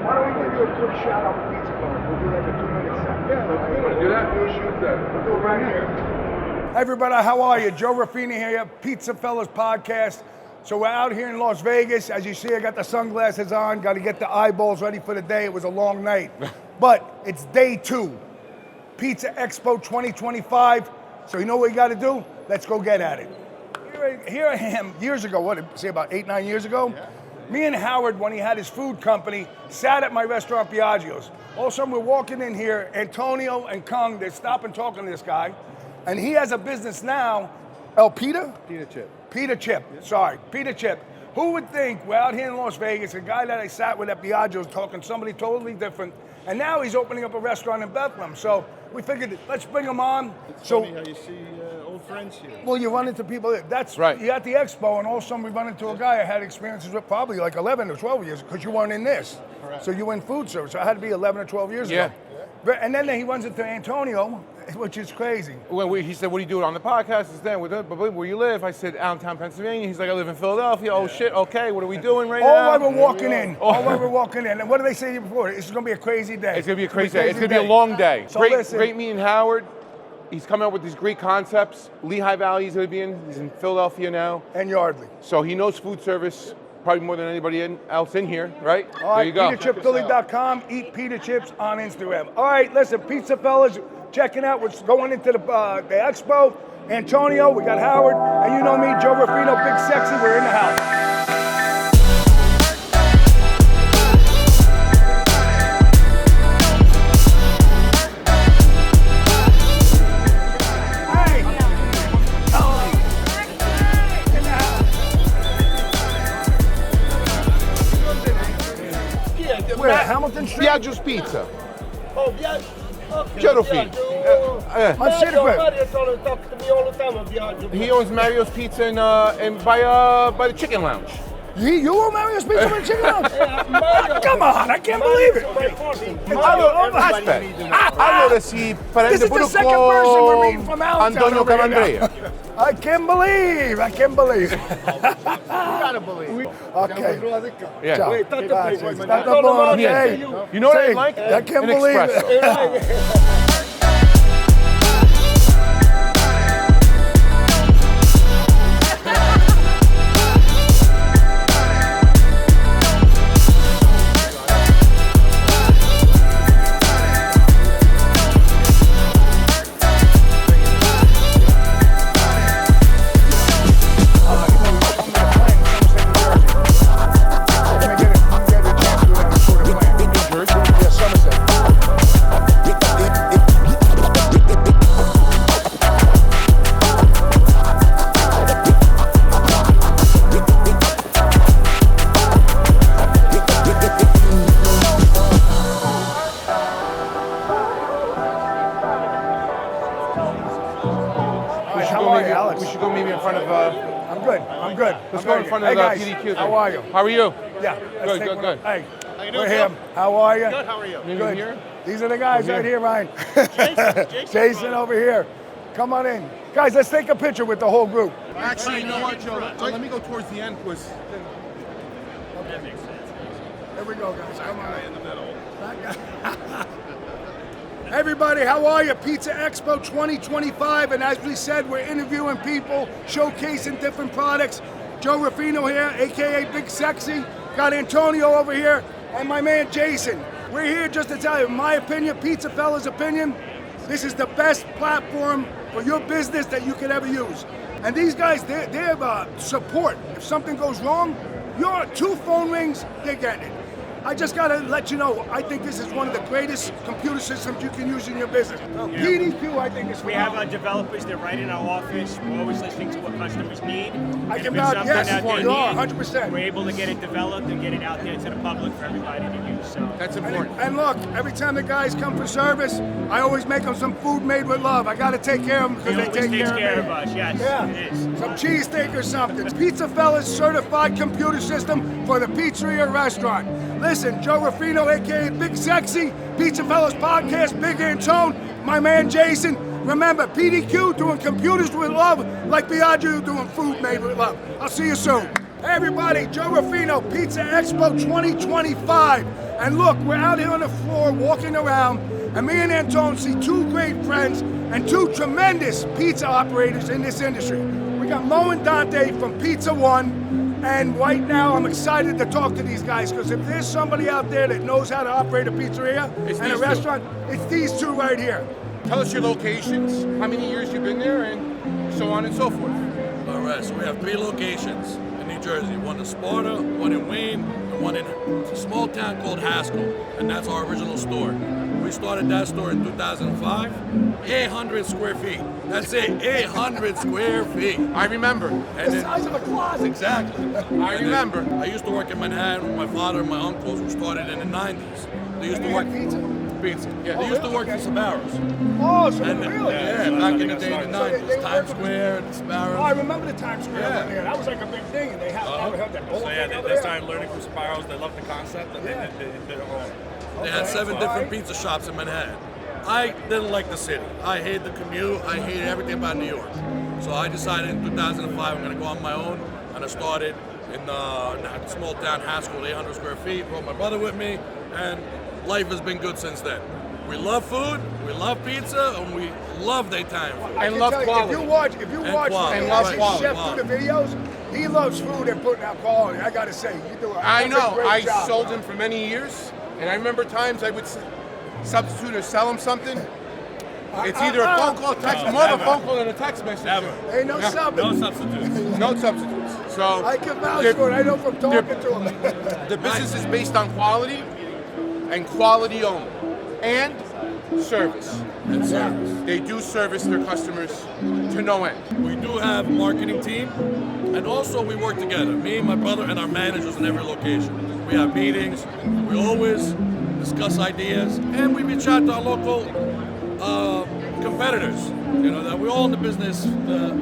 Why don't we give you a quick shout out for PizzaFellas? We'll do like a 2-minute set. Yeah, let's do that. We'll shoot that. We'll do it right here. Hey everybody, how are you? Joe Ruffini here, PizzaFellas podcast. So we're out here in Las Vegas. As you see, I got the sunglasses on. Got to get the eyeballs ready for the day. It was a long night. But it's day 2. Pizza Expo 2025. So you know what you got to do? Let's go get at it. Here I am, years ago, say about 8-9 years ago? Yeah. Me and Howard, when he had his food company, sat at my restaurant, Piaggio's. All of a sudden, we're walking in here, Antonio and Kung, they're stopping talking to this guy. And he has a business now, Pita Chip. Yeah. Sorry, Pita Chip. Who would think we're out here in Las Vegas, a guy that I sat with at Piaggio's talking to somebody totally different, and now he's opening up a restaurant in Bethlehem. So we figured, let's bring him on. It's funny how you see old friends here. Well, you run into people, that's right. You're at the expo, and all of a sudden we run into a guy I had experiences with probably like 11 or 12 years, because you weren't in this. Correct. So you were in food service, so it had to be 11 or 12 years ago. And then he runs into Antonio, which is crazy. Well, he said, what do you do on the podcast? It's then, where you live? I said, Allentown, Pennsylvania. He's like, I live in Philadelphia. Oh, shit, okay, what are we doing right now? All while we're walking in. And what did they say to you before? This is going to be a crazy day. It's going to be a crazy day. It's going to be a long day. So great meeting Howard. He's coming up with these great concepts. Lehigh Valley he's going to be in. He's in Philadelphia now. And Yardley. So he knows food service probably more than anybody else in here, right? All right, there you go. PitaChipPhilly.com. Eat Pita Chips on Instagram. All right, listen, PizzaFellas, checking out what's going into the expo. Antonio, we got Howard, and you know me, Joe Ruffino, Big Sexy. We're in the house. Where? Hamilton Street? Piaggio's Pizza. Oh, Piaggio. Okay. Joe Ruffini. On Cedar Cliff. Mario talks to me all the time on Piaggio. He owns Mario's Pizza by the Chicken Lounge. You own Mario's Pizza by the Chicken Lounge? Come on, I can't believe it. Allora si prende This is the second person we're meeting from Allentown. Antonio Calandrea. I can't believe. You gotta believe. Okay. Yeah. Ciao. Wait, tanto Grazie. prego, Stato buono. Hey. You know what I Sì, like? I can't An believe espresso. it. We should go maybe in front of. I'm good. Let's go in front of hey the guys, PDQ. how are you? How are you? Yeah. Good. Hey, How you we're doing, here. Bill? How are you? Good, how are you? Good. Here? These are the guys right here, Ryan. Jason over here. Come on in. Guys, let's take a picture with the whole group. Actually, you know what, Joe? Let me go towards the end, because. That makes sense. There we go, guys. Come on in the middle. Everybody, how are you? Pizza Expo 2025, and as we said, we're interviewing people, showcasing different products. Joe Ruffino here, AKA Big Sexy. Got Antonio over here, and my man Jason. We're here just to tell you, in my opinion, PizzaFellas' opinion, this is the best platform for your business that you could ever use. And these guys, they have support. If something goes wrong, your 2 phone rings, they're getting it. I just gotta let you know, I think this is one of the greatest computer systems you can use in your business. PDQ, I think is we have developers that right in our office. We're always listening to what customers need. I If can it's vouch, something yes, that they you are, need, 100%. We're able to get it developed and get it out there to the public for everybody to use. So That's important. And look, every time the guys come for service, I always make them some food made with love. I gotta take care of them because He they always take takes care of me. us. Yes, Yeah, it is. some cheesesteak or something. PizzaFellas certified computer system for the pizzeria restaurant. Listen, Joe Ruffino, aka Big Sexy, PizzaFellas podcast, Big Antone, my man Jason. Remember, PDQ doing computers with love, like Piaggio doing food made with love. I'll see you soon. Hey everybody, Joe Ruffino, Pizza Expo 2025. And look, we're out here on the floor walking around, and me and Antone see two great friends and two tremendous pizza operators in this industry. We got Mo and Dante from Pizza One, and right now I'm excited to talk to these guys because if there's somebody out there that knows how to operate a pizzeria and a restaurant, it's these two right here. Tell us your locations, how many years you've been there, and so on and so forth. All right, so we have 3 locations in New Jersey. One in Sparta, one in Wayne, and one in a small town called Haskell, and that's our original store. We started that store in 2005, 800 square feet. That's it, 800 square feet. I remember. The size of a closet. Exactly. I remember. I used to work in Manhattan with my father and my uncles who started in the 90s. They used to work Pizza? pizza. Yeah, they Oh, used to really? work for Sbarro's. Oh, so And really? yeah, back in the day in the So they 90s, were Times working- Square, the Oh, I Sbarro's. remember the Times Square Yeah. one there. That was like a big thing. And they had that whole So yeah, thing over they there. started learning from Sparrows. They loved the concept, and they did their own. They had 7 All different right. pizza shops in Manhattan. I didn't like the city. I hated the commute. I hated everything about New York. So I decided in 2005 I'm going to go on my own, and I started in a small town Haskell, 800 square feet. Brought my brother with me, and life has been good since then. We love food, we love pizza, and we love daytime food. I And can love tell you, quality. If you watch quality. him And love as he quality. chef through the videos, he loves food and putting out quality. I got to say, you do a I that's a know. great I job. sold him for many years, and I remember times I would substitute or sell him something. It's either a phone call, text, more of a phone call than a text message. Never. Ain't no subbing. No substitutes. No substitutes. So I can vouch they're- for it. I know from talking to him. the business is based on quality and quality only, and service. And service. They do service their customers to no end. We do have a marketing team, and also we work together. Me, my brother, and our managers in every location. We have meetings. We always discuss ideas, and we reach out to our local competitors. You know that we're all in the business to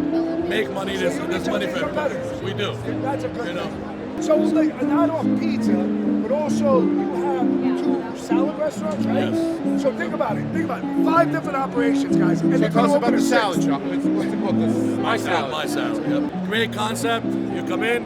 make money. There's money for everybody. We do. That's a good You know. thing. So, like, not on pizza, but also you have 2 salad restaurants, right? Yes. So think about it. 5 different operations, guys. And So they're tell us gonna about open the a salad 6th. shop. What's it called? My My salad. salad, yep. Great concept. You come in,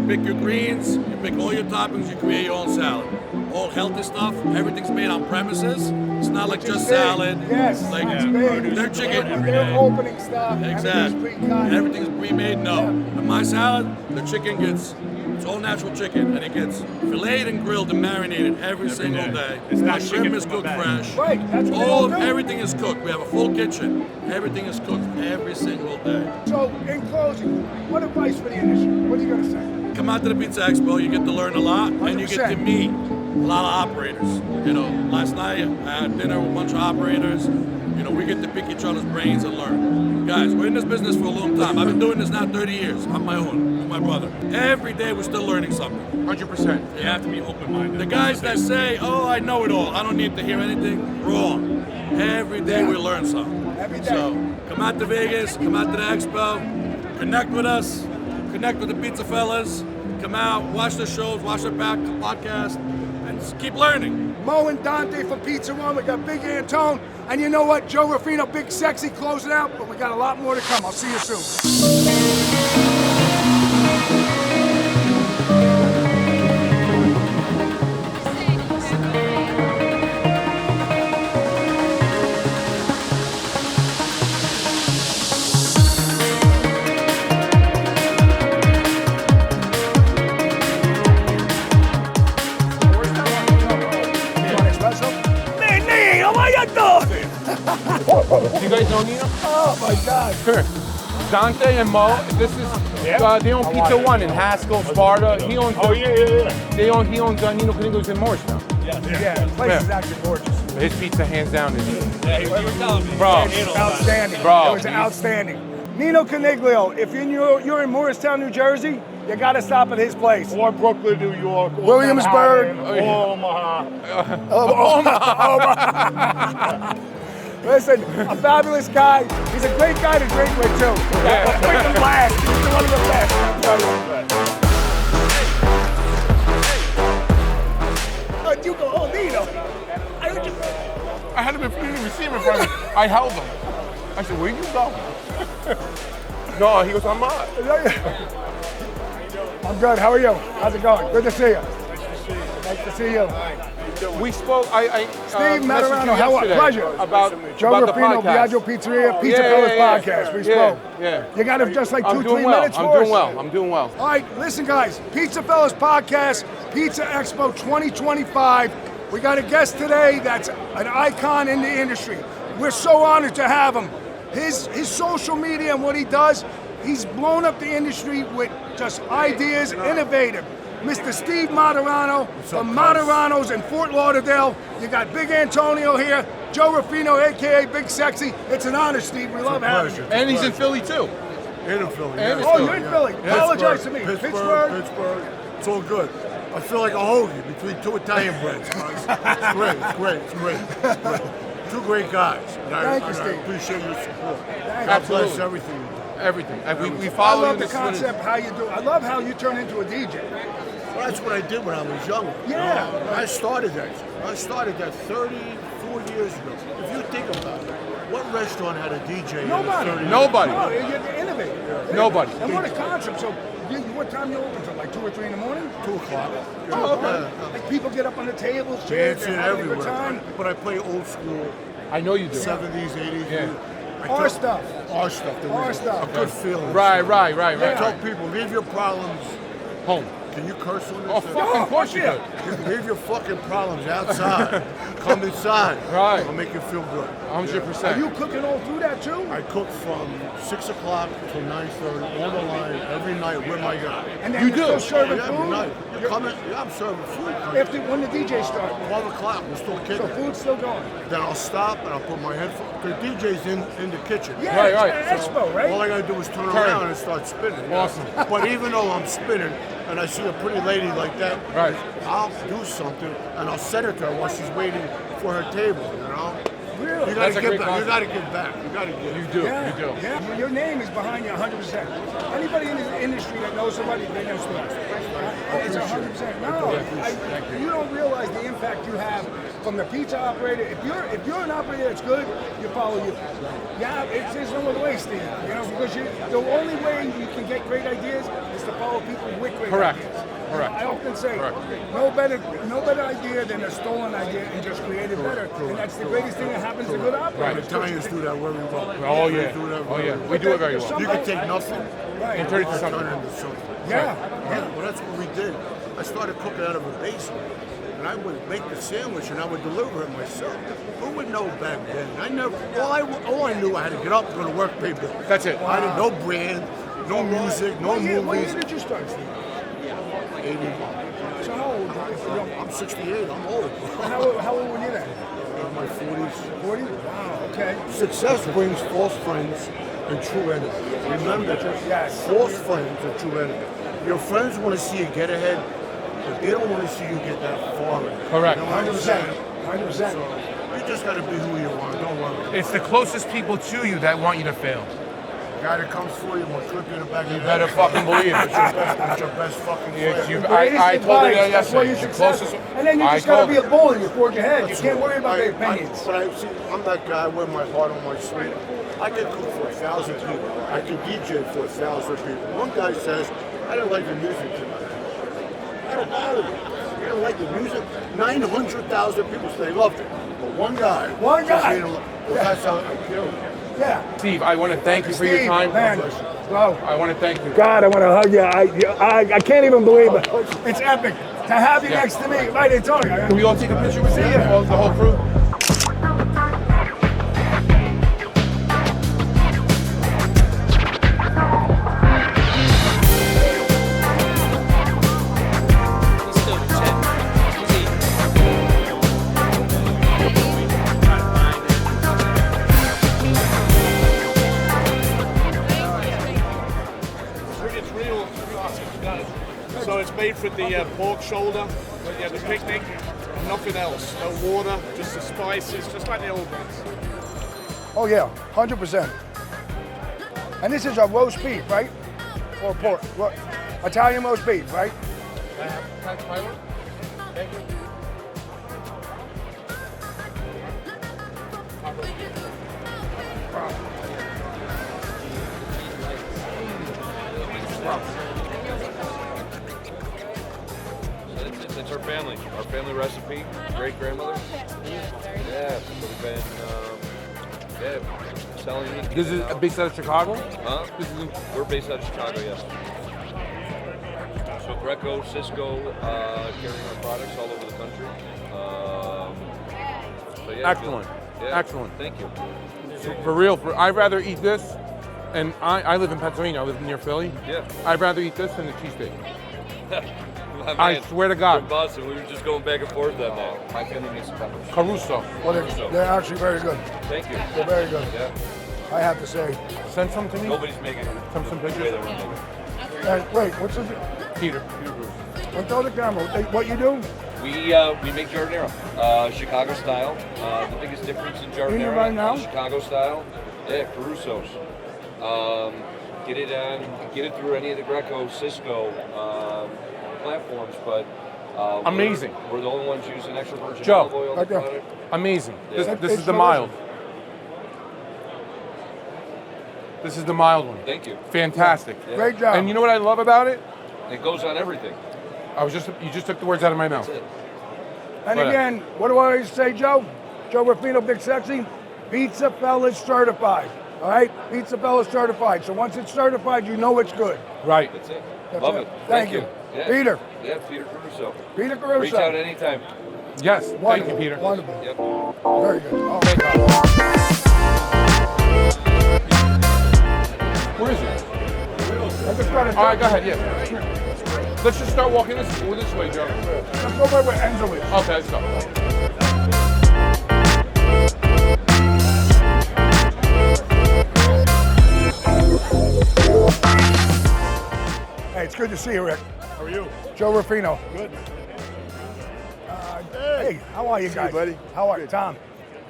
you pick your greens, you pick all your toppings, you create your own salad. All healthy stuff. Everything's made on premises. It's not like just Big. salad. Yes, Like that's big. their chicken. They're opening stuff. Exactly. Everything's pre-cut. Everything's pre-made. No. In my salad, the chicken gets it's all natural chicken, and it gets filleted and grilled and marinated every single day. It's My not shrimp chicken is from a cooked bag. fresh. Right, that's what they all do. Everything is cooked. We have a full kitchen. Everything is cooked every single day. So, in closing, what advice for the industry? What are you going to say? Come out to the Pizza Expo, you get to learn a lot, and you get to 100%. meet a lot of operators. You know, last night I had dinner with a bunch of operators. You know, we get to pick each other's brains and learn. Guys, we're in this business for a long time. I've been doing this now 30 years on my own with my brother. Every day we're still learning something. 100%. You have to be open-minded. The guys that say, oh, I know it all, I don't need to hear anything, wrong. Every day we learn something. Every day. So come out to Vegas, come out to the expo, connect with us, connect with the Pizza Fellas, come out, watch the shows, watch the podcast, and just keep learning. Mo and Dante from Pizza One. We got Big Antone. And you know what? Joe Ruffino, Big Sexy, closing out. But we got a lot more to come. I'll see you soon. You guys know Nino? Oh my God. Sure. Dante and Mo. This is they own Pizza One in Haskell, Sparta. He owns. He owns Nino Canigos in Morristown. Yeah, the place is actually gorgeous. His pizza, hands down, is Bro, Bro. outstanding. Bro. It was outstanding. Nino Caniglio, if you're in Morristown, New Jersey, you got to stop at his place. Or Brooklyn, New York. Or Williamsburg. Manhattan, or Omaha. Listen, a fabulous guy. He's a great guy to drink with, too. Yeah. Quick and blast. He's one of the best. You go, oh, Nino. I heard you. I had him in front of me, in front of me. I held him. I said, where you go? No, he goes, I'm not. I'm good. How are you? How's it going? Good to see you. Nice to see you. We spoke. Steve messaged Matarano, you how are yesterday pleasure? About Joe the Ruffino, podcast. Viaggio Pizzeria, PizzaFellas podcast. We spoke. Yeah. You got him just like I'm 2-3 doing well. minutes I'm for us? doing well. I'm doing well. All right, listen, guys. PizzaFellas podcast, Pizza Expo 2025. We got a guest today that's an icon in the industry. We're so honored to have him. His social media and what he does, he's blown up the industry with just ideas, innovative. Mr. Steve Matarano from Matarano's in Fort Lauderdale. You got Big Antonio here, Joe Ruffino, a.k.a. Big Sexy. It's an honor, Steve. We love having you. And he's in Philly too. And in Philly. And Oh, you're in Philly. Apologize to me. Pittsburgh. It's all good. I feel like a hoagie between two Italian breads. It's great. Two great guys. And Thank you, I Steve. appreciate your support. Thank God you. bless everything. Everything. We I follow love you. the This is what it is. concept, how you do it. I love how you turn into a DJ. Well, that's what I did when I was younger. Yeah. I started that 34 years ago. If you think about it, what restaurant had a DJ? Nobody. 30 Nobody. No, you're innovative. Nobody. And what a concept. So, what time you open till? Like 2 or 3 in the morning? 2 o'clock. Oh, okay. Yeah. Like people get up on the tables, chairs, Dancing they're having a good everywhere. time. But I play old school, I know you do. 70s, 80s. Yeah. Our stuff. Our stuff. Our stuff. A good feeling. Right. I tell people, leave your problems. Home. Can you curse on this? Oh, fucking course you yeah. do. Leave your fucking problems outside. Come inside. Right. I'll make you feel good. 100%. Are you cooking all through that too? I cook from 6 o'clock till 9:30 on the line every night with my guy. And then You you're do? still serving Every food? night. You're coming? Yeah, I'm serving food. After when the DJ starts. 12 o'clock, we're still So kicking. food's still going. Then I'll stop and I'll put my headphones. The DJ's in the kitchen. Yeah, Right. it's an expo, right? All I gotta do is turn around and start spinning. Awesome. But even though I'm spinning and I see a pretty lady like that, Right. I'll do something and I'll send it to her while she's waiting for her table, you know? Really? You That's a gotta great give back. You concept. gotta give back. You gotta give. You do. Yeah, You do. yeah. Your name is behind you 100%. Anybody in the industry that knows somebody, they know Steve. It's 100%. No, you don't realize the impact you have from the pizza operator. If you're an operator that's good, you follow you. Yeah, there's no other way, Steve. You know, because the only way you can get great ideas is to follow people with great Correct. ideas. Correct. I often say, Correct. no better idea than a stolen idea and just create it better. And that's the greatest thing that happens to good operators. Italians do that very well. Oh, They yeah. do that Oh, very yeah. well. We do it very well. You can take nothing Right. And turn it to and something. turn it into something. Yeah. Well, that's what we did. I started cooking out of a basement, and I would make the sandwich and I would deliver it myself. Who would know back then? I never. All I knew, I had to get up, go to work, pay bills. That's it. I didn't no brand, no music, no What year movies. did you start, Steve? 80. So how old? If you don't- I'm 68. I'm old. How old were you then? In my 40s. 40? Wow, okay. Success brings false friends and true enemies. Remember, Yes. false friends are true enemies. Your friends want to see you get ahead, but they don't want to see you get that far ahead. Correct. You know what I'm 100%. saying? 100%. So you just got to be who you are. Don't worry. It's the closest people to you that want you to fail. The guy that comes for you will clip you in the back of You your better head. fucking believe That's it. your best fucking Yeah, friend. you- Greatest I told her that advice, that's why you're yesterday. The successful. closest- And then you I just gotta told be her. a bull and you forge ahead. You can't worry about their opinions. But I'm that guy with my heart on my sleeve. I can cook for 1,000 people. I can DJ for 1,000 people. One guy says, I didn't like the music tonight. I don't bother me. You don't like the music? 900,000 people say they loved it. But one guy. One just guy. didn't well, that's how I kill him. Yeah. Steve, I want to thank you for your Steve, time. man, bro. I want to thank you. God, I want to hug you. I can't even believe it. It's epic to have you Yeah. next to me. Right, it's all Can right. we all take a picture with you? See ya. The whole crew? It's real classic stuff. So it's made from the pork shoulder, the picnic, and nothing else. No water, just the spices, just like the old ones. Oh yeah, 100%. And this is a roast beef, right? Or pork? Italian roast beef, right? It's our family. Our family recipe, great grandmother. Yeah, so we've been selling it. This is based out of Chicago? Huh? We're based out of Chicago, yes. So Greco, Cisco, carrying our products all over the country. So yeah, Excellent. Yeah, Excellent. Thank you. So for real, I'd rather eat this, and I live in Pennsylvania, I live near Philly. Yeah. I'd rather eat this than the cheesesteak. My I man, swear to God. From Boston, we were just going back and forth on that. My family needs some peppers. Caruso. Well, they're actually very good. Thank you. They're very good. Yeah. I have to say. Send some to me. Nobody's making it. Some the way pictures. that we're making it. Wait, what's his name? Peter Bruce. Don't throw the camera. What you do? We make giardiniera, Chicago style. The biggest difference in Doing it giardiniera right now? is Chicago style. Yeah, Caruso's. Get it through any of the Greco, Cisco platforms, but Amazing. We're the only ones using extra virgin Joe, olive oil on the right there. product. Amazing. Yeah. This It's is the mild. delicious. This is the mild one. Thank you. Fantastic. Yeah. Great job. And you know what I love about it? It goes on everything. You just took the words out of my mouth. That's it. And But, again, what do I always say, Joe? Joe Ruffino, Big Sexy, PizzaFellas certified. All right? PizzaFellas certified. So once it's certified, you know it's good. Right. That's it. That's Love it. it. Thank you. Yeah. Peter. Yeah, Peter Caruso. Peter Caruso. Reach out anytime. Yes. Thank Wonderful. you, Peter. Wonderful. Yep. Very good. Oh, Thank God. Where is it? I just got All right, go ahead. Yeah. Let's just start walking this way, Joe. Let's go right where Enzo is. Okay, let's go. Hey, it's good to see you, Rick. How are you? Joe Ruffino. Good. Hey, how are you guys? buddy. How are you, Tom?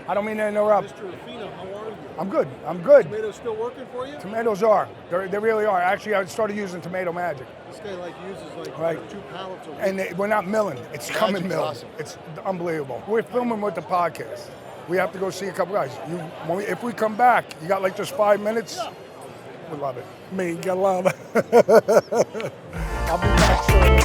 I don't mean to interrupt. Mr. Rufino, how are you? I'm good. I'm good. Tomatoes still working for you? Tomatoes are. They really are. Actually, I started using Tomato Magic. This guy uses Right. 2 pallets of And we're not milling. It's coming Magic's milled. awesome. It's unbelievable. We're filming with the podcast. We have to go see a couple guys. If we come back, you got just 5 minutes? We love it. Me, get love. I'll be back shortly.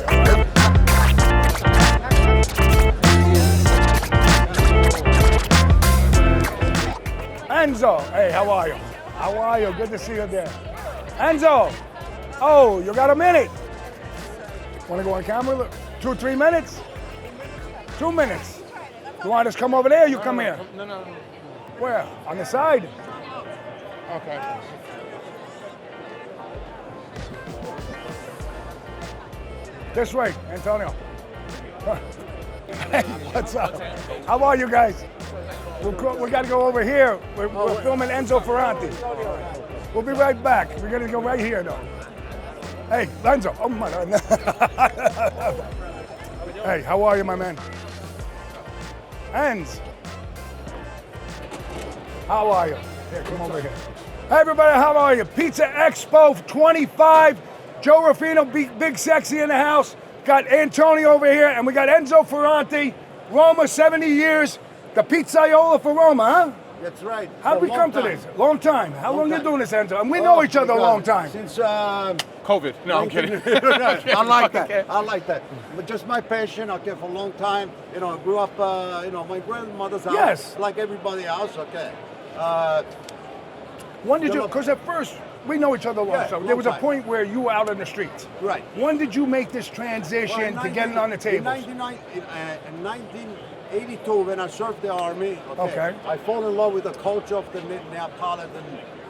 Enzo, hey, how are you? How are you? Good to see you there. Enzo, oh, you got a minute? Want to go on camera? 2 or 3 minutes? 2 minutes. You want us to come over there or you come here? No. Where? On the side? Okay. This way, Antonio. Hey, what's up? How are you guys? We got to go over here. We're filming Enzo Ferranti. We'll be right back. We're going to go right here, though. Hey, Enzo. Oh, my God. Hey, how are you, my man? Enz. How are you? Here, come over here. Hey, everybody, how are you? Pizza Expo 25. Joe Ruffino, Big Sexy in the house. Got Antonio over here, and we got Enzo Ferranti. Roma, 70 years. The pizzaiola for Roma, huh? That's right. How'd we come to this? Long time. How long you doing this, Enzo? And we know each other a long time. Since COVID. No, I'm kidding. I like that. I like that. But just my passion, okay, for a long time. I grew up, my grandmother's house. Yes. Like everybody else, okay. When did you, because at first, we know each other a long Yeah, time. long There was a time. point where you were out on the streets. Right. When did you make this transition to getting on the tables? In 1982, when I served the army, Okay. I fell in love with the culture of the Neapolitan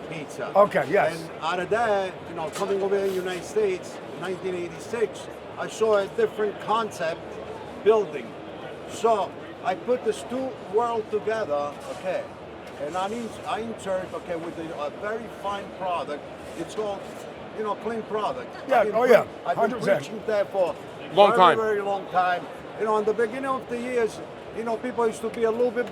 pizza. Okay, yes. And out of that, coming over in the United States, 1986, I saw a different concept building. So I put these two worlds together, okay, and I insert, okay, with a very fine product. It's called, clean product. Yeah, I've been oh yeah, I've been 100%. preaching that for Long time. very long time. In the beginning of the years, people used to be a little bit,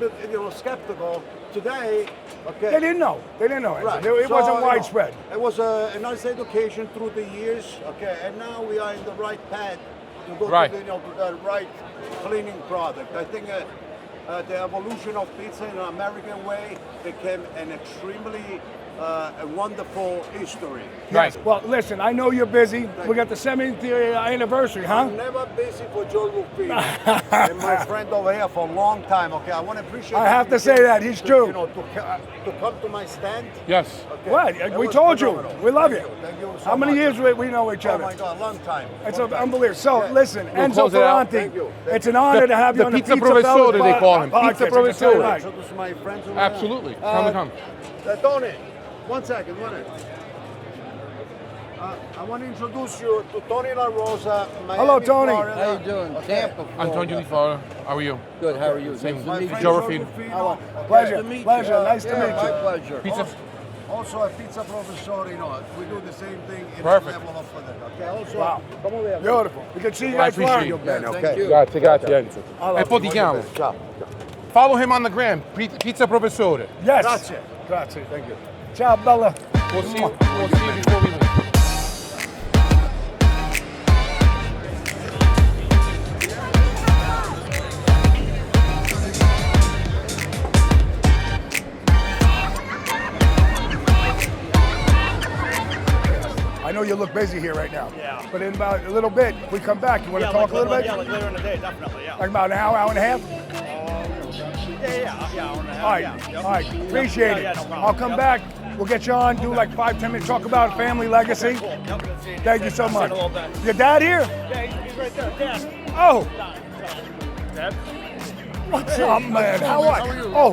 skeptical. Today, okay. They didn't know. Enzo. Right. It So, wasn't widespread. It was a nice education through the years, okay, and now we are in the right path to go Right. to the right cleaning product. I think the evolution of pizza in an American way became an extremely a wonderful history. Yes. Well, listen, I know you're busy. We got the 70th anniversary, huh? I'm never busy for Joe Rufino and my friend over here for a long time. Okay, I want to appreciate. I have to say that he's true. You know, to come to my stand. Yes. Okay. What? That We was told phenomenal. you. We love Thank you. Thank you so How many much. years we know each Oh other? my God, long time. It's Long time. unbelievable. So, Yeah. listen, We'll Enzo close it out. Ferranti, Thank you. it's an honor to have you The on the pizza Pizza professore, Fellas they call him. podcast. Pizza It's a professore. right. Introduce my friends over Absolutely. there. Come. Tony, 1 second, 1 minute. I want to introduce you to Tony La Rosa. Miami, Hello, Tony. Florida. How you doing? Tampa, Antonio Di Florida. How are you? Good. How are you? Same. Nice to meet you. Joe Rufino. Pleasure. Nice to meet you. Pleasure. Nice to Yeah, meet my you. pleasure. Pizza. Also a pizza professor, you know, we do the same thing in Perfect. the level of that. Okay, also, Wow. come over here. Beautiful. We can see you I guys tomorrow. appreciate Bene, Thank okay? you. Grazie, Enzo. love E poi you. ti chiamo. Ciao. Follow him on the gram. Pizza professore. Yes. Grazie. Grazie. Thank you. Ciao, Bella. We'll see you before we leave. I know you look busy here right now. Yeah. But in about a little bit, we come back. You want to talk a little bit? Yeah, like later in the day, definitely, yeah. Like about an hour, hour and a half? Yeah, hour and a half. All right. Yeah, yep. All right. Appreciate it. Yeah, no problem. I'll come Yep. back. We'll get you on, do like 5-10 minutes, talk about family legacy. Cool. Yep, good seeing you. Thank you so See much. in a little bit. Your dad here? Yeah, he's right there. Dad. Oh, Dad? what's up, man? How are you? Oh,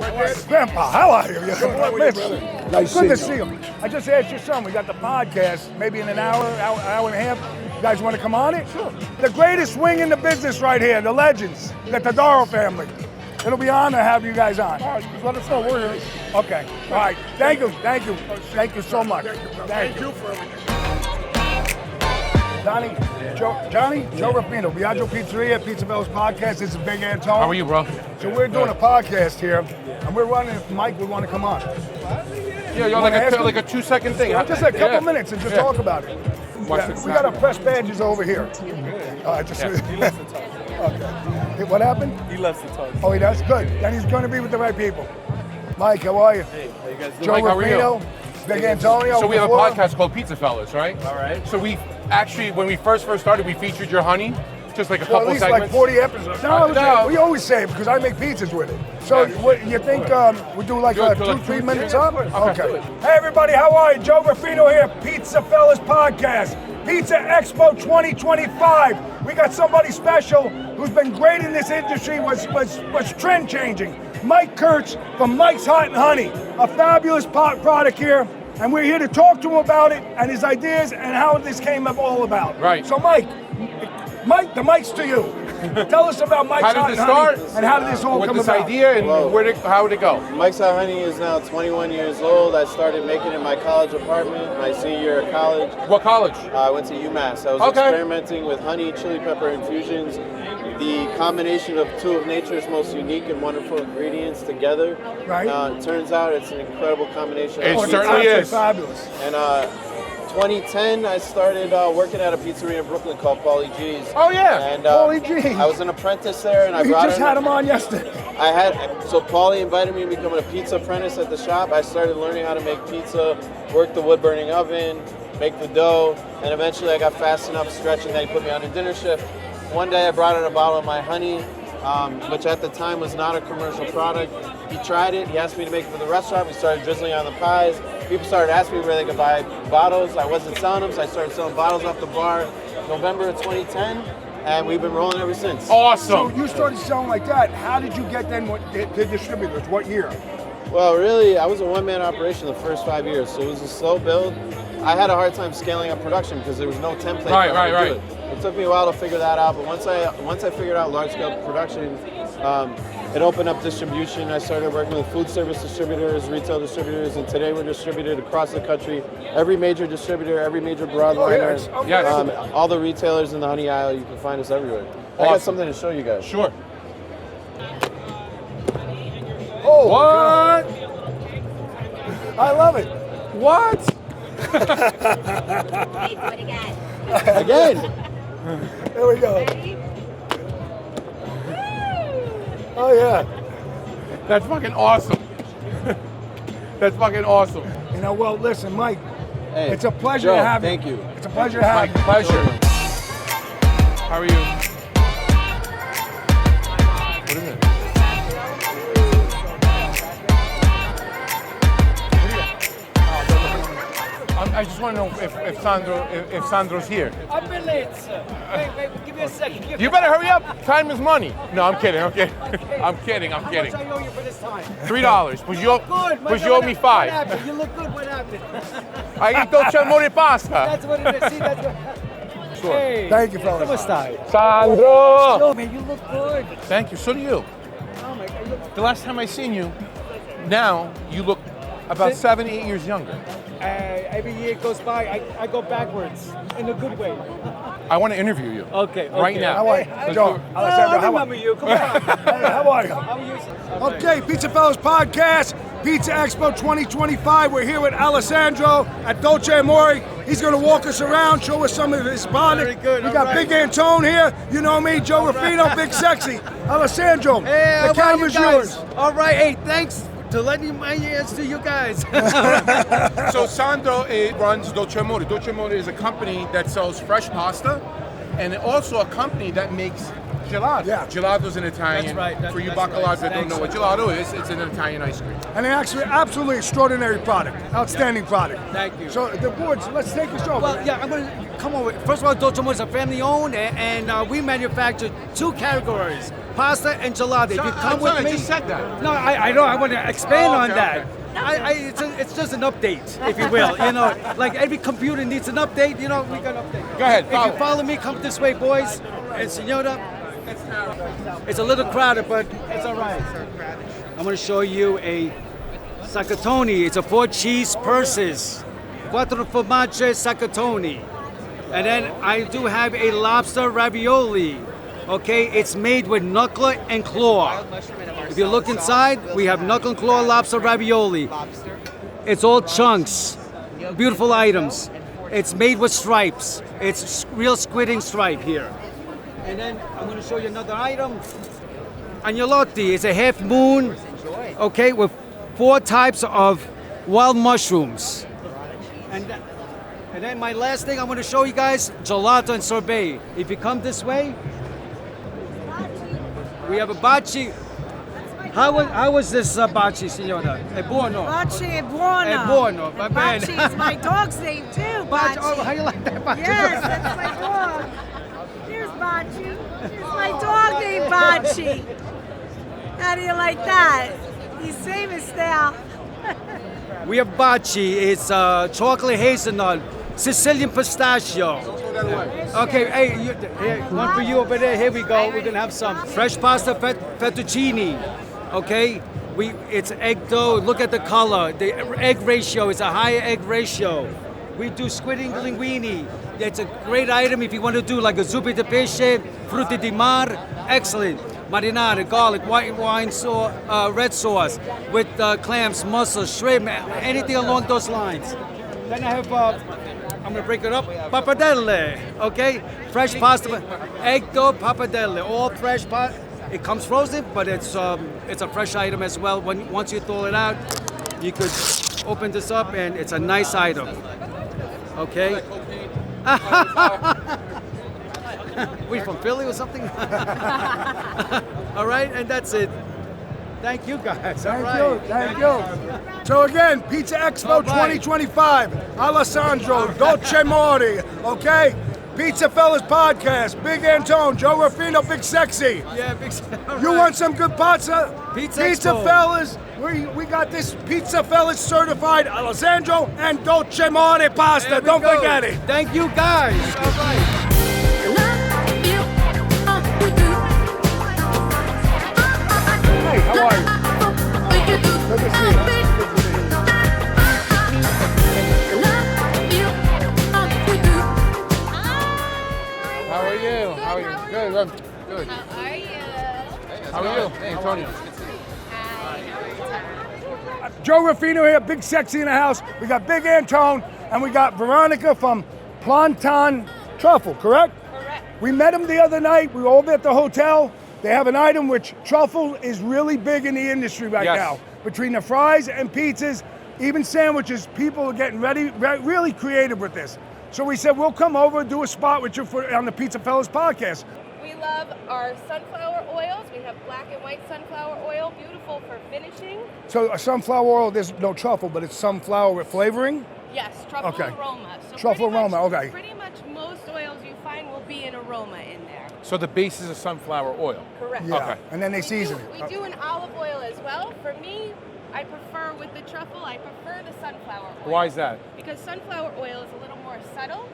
Grandpa, how are you? Nice Good to see you. I just asked your son, we got the podcast, maybe in an hour and a half. You guys want to come on it? Sure. The greatest wing in the business right here, the legends, the Todaro family. It'll be an honor to have you guys on. All right, just let us know. We're here. Okay. All right. Thank you. Thank you. Thank you so much. Thank you for everything. Johnny, Joe Rufino, Viaggio Pizzeria, PizzaFellas podcast. This is Big Antonio. How are you, bro? So we're doing a podcast here, and we're running if Mike would want to come on. Yeah, you're Wanna ask him? like a 2-second thing. Just a couple Yeah. minutes and just Yeah. talk about it. Watch Yeah, it. we got our press badges over here. Okay. What happened? He loves to talk. Oh, he does? Good. Then he's going to be with the right people. Mike, how are you? Hey, how you guys doing? Joe Mike, how are you? Rufino, Big Antonio. So we have a before. podcast called PizzaFellas, right? All right. So we actually, when we first started, we featured your honey, just like a Well, couple at least segments. like 40 episodes. No. We always say it because I make pizzas with it. So what, you think we do like Do 2-3 minutes yeah, up? of course. Okay. Hey everybody, how are you? Joe Rufino here, Pizza Fellas Podcast, Pizza Expo 2025. We got somebody special who's been great in this industry, was trend changing. Mike Kurtz from Mike's Hot and Honey, a fabulous product here. And we're here to talk to him about it and his ideas and how this came up all about. Right. So Mike, the mic's to you. Tell us about Mike's How did Hot this and Honey start? and how did this all With come this about? idea and Whoa. how did it go? Mike's Hot Honey is now 21 years old. I started making it in my college apartment, my senior year of college. What college? I went to UMass. I was Okay. experimenting with honey, chili pepper infusions, the combination of two of nature's most unique and wonderful ingredients together. Right. It turns out it's an incredible combination. It of it's certainly absolutely is. fabulous. And 2010, I started working at a pizzeria in Brooklyn called Paulie G's. Oh yeah. And Paulie G's. I was an apprentice there, and I We brought just in- had him on yesterday. So Paulie invited me to become a pizza apprentice at the shop. I started learning how to make pizza, work the wood burning oven, make the dough, and eventually I got fast enough stretching that he put me on a dinner shift. One day I brought in a bottle of my honey, which at the time was not a commercial product. He tried it, he asked me to make it for the restaurant, we started drizzling on the pies. People started asking me where they could buy bottles. I wasn't selling them, so I started selling bottles off the bar November of 2010, and we've been rolling ever since. So Awesome. you started selling like that. How did you get then the distributors? What year? Well, really, I was a one-man operation the first 5 years, so it was a slow build. I had a hard time scaling up production because there was no template for how to do it. It took me a while to figure that out, but once I figured out large-scale production, it opened up distribution. I started working with food service distributors, retail distributors, and today we're distributed across the country. Every major distributor, every major broadliner, yes. all the retailers in the honey aisle, you can find us everywhere. I got something to show you guys. Sure. Oh, What? I love it. What? Again. There we go. Oh yeah. That's fucking awesome. That's fucking awesome. You know, well, listen, Mike, Hey, it's a pleasure Joe, to have you. thank you. It's a pleasure to have you. Pleasure. How are you? What is it? I just want to know if Sandro's here. I've been late, sir. Wait, give me a second. You better hurry up. Time is money. No, I'm kidding. I'm kidding. I'm kidding. I'm kidding. How much I owe you for this time? $3. But you owe me What $5. happened? You look good. What happened? I eat dolce amore pasta. That's what it is. See, that's what. Sure. Hey, Thank you, fellas. ¿Cómo está? Sandro. Yo, man, you look good. Thank you. So do you. Oh my God, you look. The last time I seen you, now you look about 7, 8 years younger. Every year it goes by, I go backwards in a good way. I want to interview you. Okay. Right now. How are you? Joe, Alessandro, I how are remember you. Come on. Hey, how are you? How are you? Okay, Pizza Fellas Podcast, Pizza Expo 2025. We're here with Alessandro at Dolce Amore. He's going to walk us around, show us some of his product. Very good, We all got right. Big Antone here. You know me, Joe Ruffino, Big Sexy. Alessandro, Hey, the how are you camera's guys? yours. All right. Hey, thanks to letting my ears to you guys. So Sandro runs Dolce Amore. Dolce Amore is a company that sells fresh pasta, and also a company that makes gelato. Yeah. Gelato's an Italian. That's right. For you That's baccalaureate right. that don't know what gelato is, it's an Italian ice cream. And an actually absolutely extraordinary product, outstanding product. Thank you. So the boards, let's take a show. Well, yeah, I'm going to come over. First of all, Dolce Amore is a family-owned, and we manufacture 2 categories, pasta and gelato. If you come with I me, just said that. no, I know. I want to expand on okay, that. okay. It's just an update, if you will. You know, like every computer needs an update. You know, we got an update. Go ahead, If you follow me, come this way, boys and senora. It's a little crowded, but it's all right. I'm going to show you a Saccatoni. It's a 4-cheese purses. 4 formaggi Saccatoni. And then I do have a lobster ravioli. Okay, it's made with knuckle and claw. If you look inside, we have knuckle and claw lobster ravioli. It's all chunks. Beautiful items. It's made with stripes. It's real squidding stripe here. And then I'm going to show you another item. Agnolotti is a half moon, okay, with 4 types of wild mushrooms. And then my last thing I'm going to show you guys, gelato and sorbet. If you come this way, we have a bacci. How was this bacci, signora? È buono. Bacci è buono. È buono, va bene. Bacci is my dog's name too. Bacci. Oh, Bacci. how you like that, bacci? Yes, that's my dog. Here's Bacci. Here's my dog named Bacci. How do you like that? He's famous now. We have bacci. It's chocolate hazelnut, Sicilian pistachio. Okay, hey, here, one for you over there. Here we go. We're gonna have some fresh pasta fettuccine. Okay, it's egg dough. Look at the color. The egg ratio is a higher egg ratio. We do squid linguine. It's a great item if you want to do like a zuppa di pesce, frutti di mar. Excellent. Marinara, garlic, white wine sauce, red sauce with clams, mussels, shrimp, anything along those lines. Then I have, I'm gonna break it up, pappardelle, okay? Fresh pasta, egg dough pappardelle, all fresh pasta. It comes frozen, but it's a fresh item as well. Once you thaw it out, you could open this up and it's a nice item, okay? We from Philly or something? All right, and that's it. Thank you guys. All right. Thank you. So again, Pizza Expo All right. 2025, Alessandro, Dolce Amore, okay? Pizza Fellas Podcast, Big Antone, Joe Ruffino, Big Sexy. Yeah, big. All You right. want some good pizza? Pizza Expo. Fellas, we got this Pizza Fellas certified Alessandro and Dolce Amore pasta. There we Don't go. forget it. Thank you guys. All right. Hey, how are you? Good to see you. How are you? How are you? Good. Good. How are you? How are you? Hey, Antonio. Joe Ruffino here, Big Sexy in the house. We got Big Antone, and we got Veronica from Plantain Truffle, correct? Correct. We met them the other night. We were over at the hotel. They have an item which truffle is really big in the industry right Yes. now. Between the fries and pizzas, even sandwiches. People are getting really creative with this. So we said we'll come over and do a spot with you on the Pizza Fellas podcast. We love our sunflower oils. We have black and white sunflower oil, beautiful for finishing. So a sunflower oil, there's no truffle, but it's sunflower with flavoring? Yes, truffle aroma. So truffle aroma, okay. Pretty much most oils you find will be an aroma in there. So the base is a sunflower oil. Correct. Yeah. Okay. And then they season it. We do an olive oil as well. For me, I prefer with the truffle, I prefer the sunflower oil. Why is that? Because sunflower oil is a little more subtle,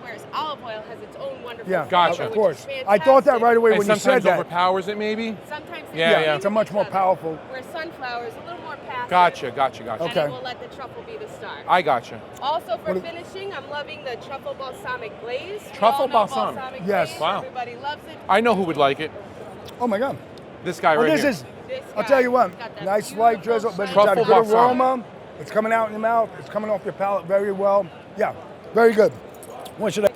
whereas olive oil has its own wonderful Yeah, flavor, of which course. is I thought that right away And when you said sometimes that. overpowers it, maybe? Sometimes Yeah. It's a much more powerful. Where sunflower is a little more passive. Gotcha. And Okay. it will let the truffle be the star. I gotcha. Also for finishing, I'm loving the truffle balsamic glaze. Truffle We all know balsamic. Yes. glaze. Wow. Everybody loves it. I know who would like it. Oh my God. This guy right this here. is, This I'll guy tell you what, got that nice light beautiful drizzle, but it's shine. got a Truffle good balsamic. aroma. It's coming out in your mouth. It's coming off your palate very well. Yeah, very good. What should I?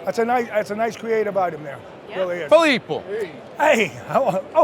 That's a nice creative item there. Yeah. Really is. Filippo. Hey,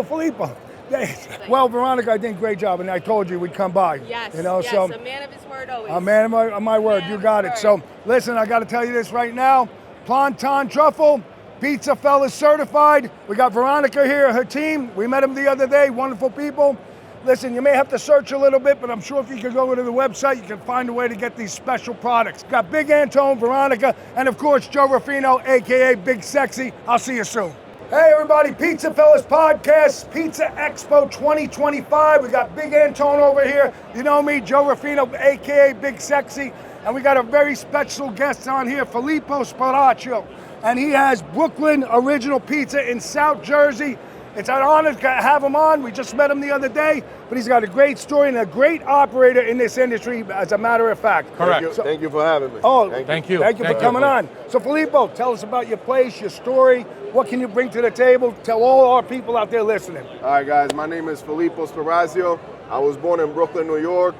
Filippo. Yes. Well, Veronica, I think great job, and I told you we'd come by. Yes, You know, yes, so a man of his word always. a man of my word. Man You of got his it. word. So listen, I got to tell you this right now. Plantain Truffle, Pizza Fellas certified. We got Veronica here, her team. We met them the other day. Wonderful people. Listen, you may have to search a little bit, but I'm sure if you could go to the website, you can find a way to get these special products. Got Big Antone, Veronica, and of course, Joe Ruffino, AKA Big Sexy. I'll see you soon. Hey everybody, Pizza Fellas Podcast, Pizza Expo 2025. We got Big Antone over here. You know me, Joe Ruffino, AKA Big Sexy. And we got a very special guest on here, Filippo Sparaccio. And he has Brooklyn Original Pizza in South Jersey. It's an honor to have him on. We just met him the other day, but he's got a great story and a great operator in this industry, as a matter of fact. Correct. Thank you for having me. Oh, Thank you. Thank you for coming on. So, Filippo, tell us about your place, your story. What can you bring to the table? Tell all our people out there listening. All right, guys. My name is Filippo Sparaccio. I was born in Brooklyn, New York.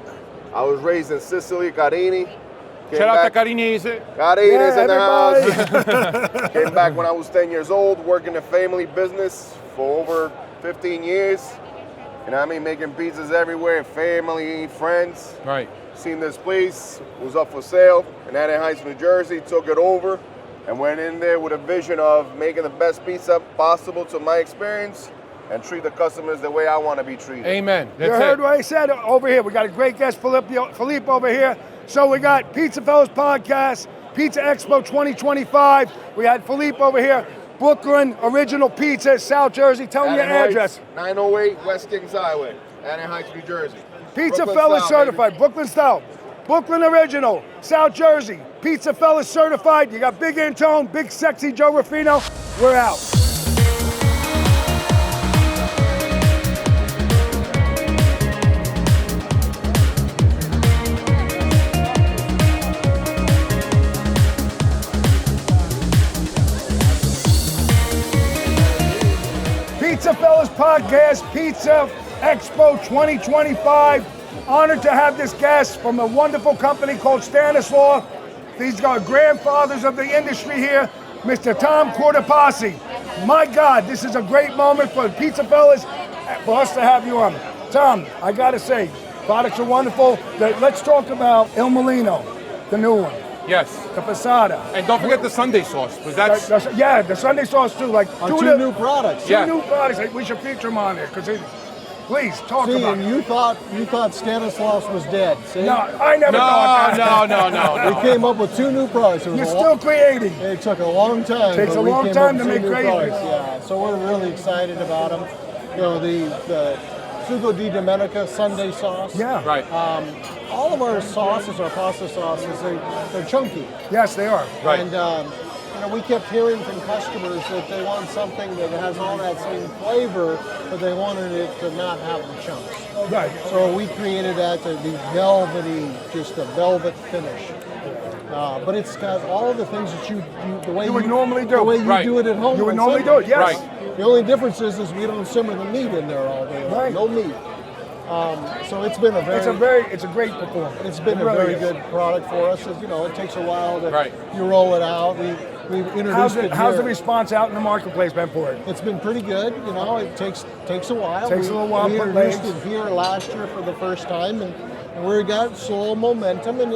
I was raised in Sicily, Carini. Shout out to Carinese. Carini's in the everybody. house. Came back when I was 10 years old, working a family business for over 15 years. You know what I mean? Making pizzas everywhere, family, friends. Right. Seen this place, was up for sale in Anaheim Heights, New Jersey, took it over and went in there with a vision of making the best pizza possible to my experience and treat the customers the way I want to be treated. Amen. You That's heard it. what I said over here. We got a great guest, Filippo over here. So we got Pizza Fellas Podcast, Pizza Expo 2025. We had Filippo over here. Brooklyn Original Pizza, South Jersey. Tell them your Anaheim address. Heights, 908 West Kings Highway, Anaheim Heights, New Jersey. Pizza Brooklyn Fellas style, certified, baby. Brooklyn style. Brooklyn Original, South Jersey. Pizza Fellas certified. You got Big Antone, Big Sexy Joe Ruffino. We're out. Pizza Fellas Podcast, Pizza Expo 2025. Honored to have this guest from a wonderful company called Stanislaw. These are grandfathers of the industry here, Mr. Tom Cortopassi. My God, this is a great moment for Pizza Fellas, for us to have you on. Tom, I gotta say, products are wonderful. Let's talk about Il Molino, the new one. Yes. The Passata. And don't forget the Sunday sauce, because that's Yeah, the Sunday sauce too. Like Two new products. Two new products. Like, we should feature them on there because please talk See, about and it. you thought Stanislaus was dead. See? No, I never thought that. No. We came up with two new products. It was You're a still creating. It took a long time. Takes but a we long came time up to with two make new great products. things. Yeah, so we're really excited about them. You know, the Sugo di Domenica Sunday sauce. Yeah. Right. All of our sauces, our pasta sauces, they're chunky. Yes, they are. Right. And you know, we kept hearing from customers that they want something that has all that same flavor, but they wanted it to not have the chunks. Right. So we created that to be velvety, just a velvet finish. But it's got all the things that the way You would normally do. the way you Right. do it at home. You would on normally Sunday. do it, yes. Right. The only difference is we don't simmer the meat in there all day long. Right. No meat. So it's been It's a great performance. it's been It a really very is. good product for us. You know, it takes a while to Right. you roll it out. We've introduced it. How's the here. response out in the marketplace been for it? It's been pretty good. You know, it takes a while. Takes a little while We to put introduced legs. it here last year for the first time, and And we got slow momentum, and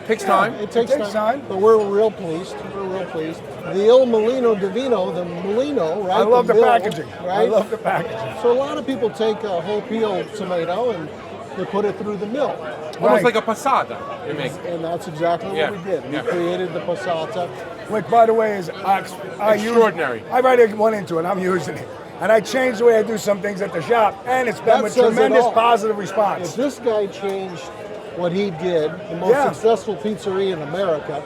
Takes time. It takes time. But we're real pleased. The Il Molino Divino, the Molino, right? I love the mill, packaging. Right? I love the packaging. So a lot of people take a whole peel tomato and they put it through the mill. Almost like a passata. You make. And that's exactly what we did. We created the passata. Which, by the way, is extraordinary. I write one into it. I'm using it. And I changed the way I do some things at the shop, and it's been with tremendous positive response. If this guy changed what he did, the most successful pizzeria in America,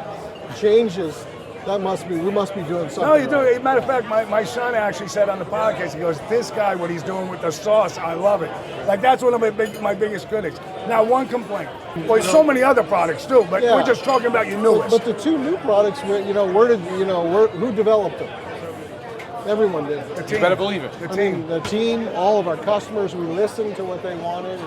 changes, we must be doing something. No, you do. right. Matter of fact, my son actually said on the podcast, he goes, this guy, what he's doing with the sauce, I love it. Like, that's one of my biggest critics. Now, one complaint. Well, so many other products too, but we're just talking about your newest. But the two new products, who developed them? Everyone did. The team. You better believe it. The team, all of our customers, we listened to what they wanted,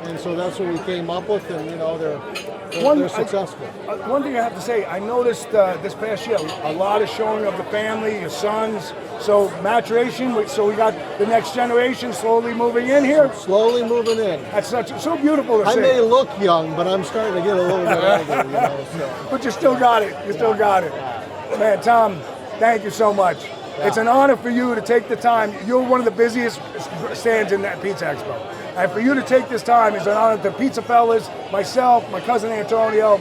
and so that's what we came up with, and they're successful. One thing I have to say, I noticed this past year, a lot of showing of the family, your sons, so maturation, so we got the next generation slowly moving in here. Slowly moving in. That's so beautiful to see. I may look young, but I'm starting to get a little bit older, so. But you still got it. You still got it. Man, Tom, thank you so much. Yeah. It's an honor for you to take the time. You're one of the busiest stands in that Pizza Expo. And for you to take this time is an honor to PizzaFellas, myself, my cousin Antonio.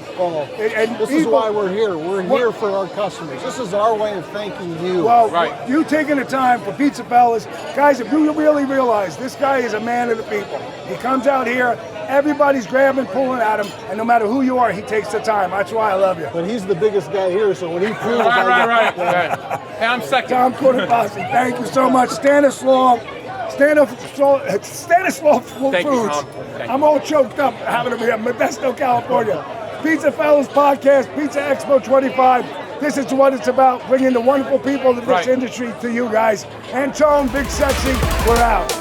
And this is why we're here. We're here for our customers. This is our way of thanking you. Well, you taking the time for PizzaFellas. Guys, if you really realize, this guy is a man of the people. He comes out here, everybody's grabbing, pulling at him, and no matter who you are, he takes the time. That's why I love you. But he's the biggest guy here, so when he proves Right. Hey, I'm second. Tom Cornabassi, thank you so much. Stanislaw Foods. Thank you, Tom. I'm all choked up having to be at Modesto, California. PizzaFellas podcast, Pizza Expo 25. This is what it's about, bringing the wonderful people of this industry to you guys. Antone, Big Sexy, we're out.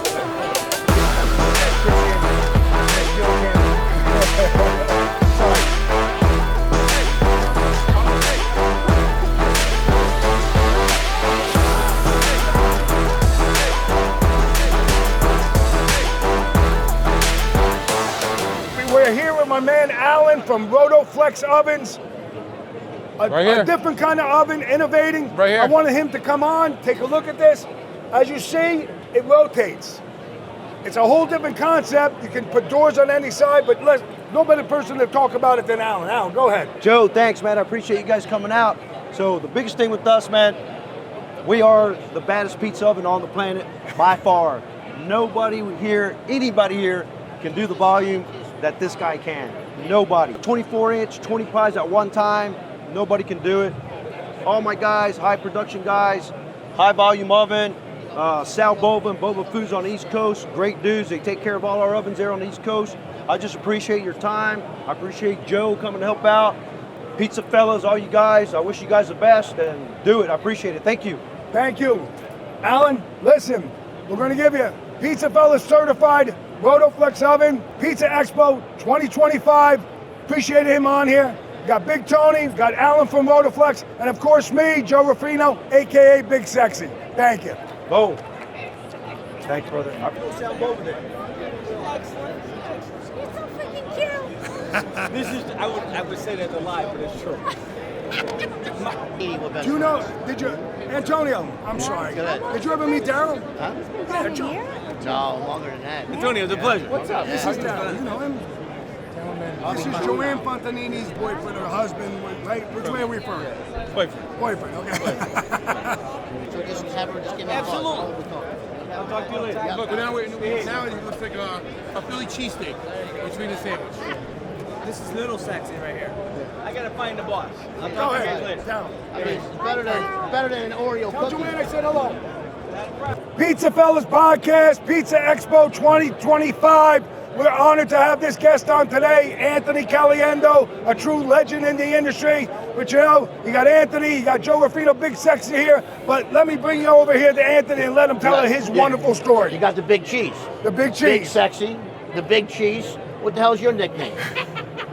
We're here with my man Alan from Rotoflex Ovens. A different kind of oven, innovating. Right here. I wanted him to come on, take a look at this. As you see, it rotates. It's a whole different concept. You can put doors on any side, but no better person to talk about it than Alan. Alan, go ahead. Joe, thanks, man. I appreciate you guys coming out. So the biggest thing with us, man, we are the baddest pizza oven on the planet by far. Nobody here, anybody here, can do the volume that this guy can. Nobody. 24-inch, 20 pies at one time. Nobody can do it. All my guys, high production guys, high volume oven. Sal Bova, Bova Foods on the East Coast, great dudes. They take care of all our ovens there on the East Coast. I just appreciate your time. I appreciate Joe coming to help out. PizzaFellas, all you guys, I wish you guys the best, and do it. I appreciate it. Thank you. Thank you. Alan, listen, we're going to give you PizzaFellas certified Rotoflex oven, Pizza Expo 2025. Appreciate him on here. Got Big Tony, got Alan from Rotoflex, and of course me, Joe Ruffino, aka Big Sexy. Thank you. Bo. Thanks, brother. This is, I would say that a lie, but it's true. Do you know, Antonio, I'm sorry. Did you ever meet Daryl? Huh? No, longer than that. Antonio, it's a pleasure. What's up? This is Daryl, you know him? This is Joanne Fontanini's boyfriend or husband, right? Which way are we from? Boyfriend, okay. So just have her just give me a call. I'll talk to you later. Look, now it looks like a Philly cheesesteak between the sandwich. This is Little Sexy right here. I gotta find the boss. I'll Go talk to you ahead, guys later. down. It's better than an Oreo Tell cookie. Joanne I said hello. PizzaFellas podcast, Pizza Expo 2025. We're honored to have this guest on today, Anthony Caliendo, a true legend in the industry. But you know, you got Anthony, you got Joe Ruffino, Big Sexy here. But let me bring you over here to Anthony and let him tell his wonderful story. You got the big cheese. The big cheese. Big Sexy, the big cheese. What the hell's your nickname?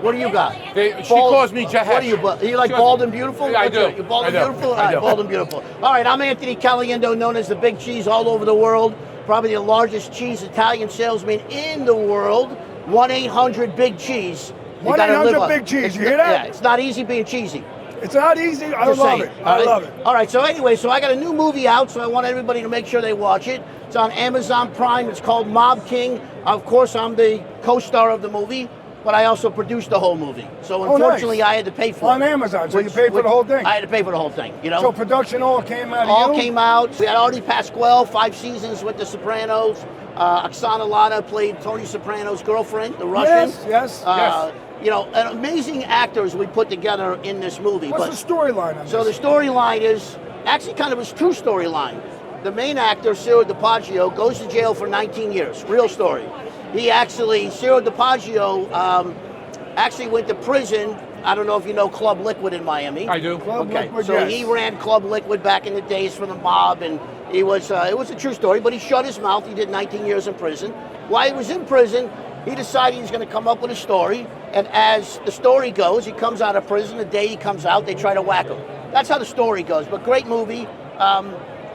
What do you got? She calls me Jahesh. What are you? Are you like bald and beautiful? Yeah, I do. You're bald and I do. beautiful? All I right, do. bald and beautiful. All right, I'm Anthony Caliendo, known as the Big Cheese all over the world. Probably the largest cheese Italian salesman in the world. 1-800-BIG-CHEESE. You gotta live up. 1-800-BIG-CHEESE. You hear that? Yeah, it's not easy being cheesy. It's not easy. I Just love saying. it. I love it. All right, so anyway, so I got a new movie out, so I want everybody to make sure they watch it. It's on Amazon Prime. It's called Mob King. Of course, I'm the co-star of the movie, but I also produced the whole movie. So unfortunately, nice. I had to pay for it. On Amazon, so you paid for the whole thing? I had to pay for the whole thing, you know? So production all came out of you? All came out. We had Artie Pasquale, 5 seasons with The Sopranos. Oksana Lada played Tony Soprano's girlfriend, the Russian. Yes. You know, and amazing actors we put together in this movie. What's the storyline on So this? the storyline is actually kind of his true storyline. The main actor, Ciro DiPaggio, goes to jail for 19 years. Real story. Ciro DiPaggio actually went to prison. I don't know if you know Club Liquid in Miami. I do. Liquid, so yes. he ran Club Liquid back in the days for the mob, and it was a true story, but he shut his mouth. He did 19 years in prison. While he was in prison, he decided he's going to come up with a story, and as the story goes, he comes out of prison. The day he comes out, they try to whack him. That's how the story goes, but great movie.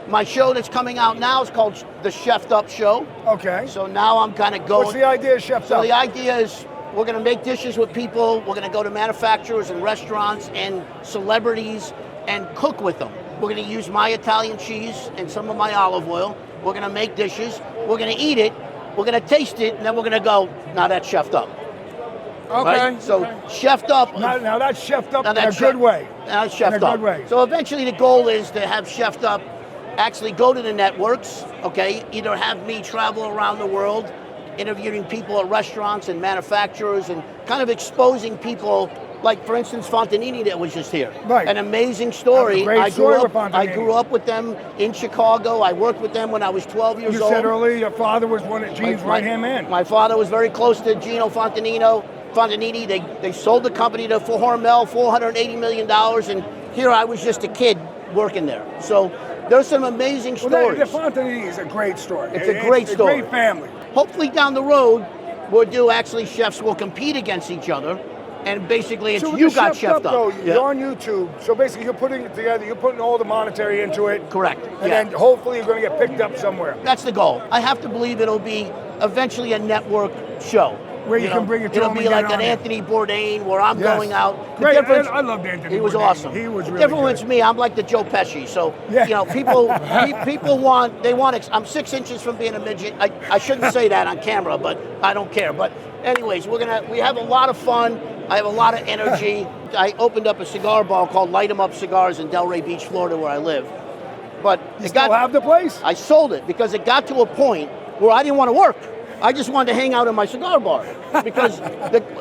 My show that's coming out now is called The Chef'd Up Show. Okay. So now I'm kind of going... What's the idea of Chef'd Up? So the idea is we're going to make dishes with people. We're going to go to manufacturers and restaurants and celebrities and cook with them. We're going to use my Italian cheese and some of my olive oil. We're going to make dishes. We're going to eat it. We're going to taste it, and then we're going to go, now that's chef'd up. Okay. Right? So chef'd up. Now that's chef'd up in a good way. Now that's chef'd In a up. good way. So eventually the goal is to have chef'd up actually go to the networks, okay? Either have me travel around the world, interviewing people at restaurants and manufacturers and kind of exposing people, like for instance Fontanini that was just here. Right. An amazing story. Great story with Fontanini. I grew up with them in Chicago. I worked with them when I was 12 years old. You said earlier your father was one of Gene's right-hand man. My father was very close to Gino Fontanini. They sold the company to Hormel, $480 million, and here I was just a kid working there. So there's some amazing stories. The Fontanini is a great story. It's a great story. A great family. Hopefully down the road, chefs will compete against each other, and basically it's So you with the got Chef'd chef'd up. Though, Yeah. you're on YouTube, so basically you're putting it together, you're putting all the monetary into it. Correct. And then hopefully you're going to get picked up somewhere. That's the goal. I have to believe it'll be eventually a network show. Where you can bring it to It'll them be and get like on an it. Anthony Bourdain where I'm Yes. going out. The Great. difference- I loved Anthony He was Bourdain. awesome. He was The really difference with me, I'm like the Joe Pesci. So, people I'm 6 inches from being a midget. I shouldn't say that on camera, but I don't care. But anyways, we have a lot of fun. I have a lot of energy. I opened up a cigar bar called Light 'em Up Cigars in Delray Beach, Florida, where I live. But You still have the place? I sold it because it got to a point where I didn't want to work. I just wanted to hang out in my cigar bar because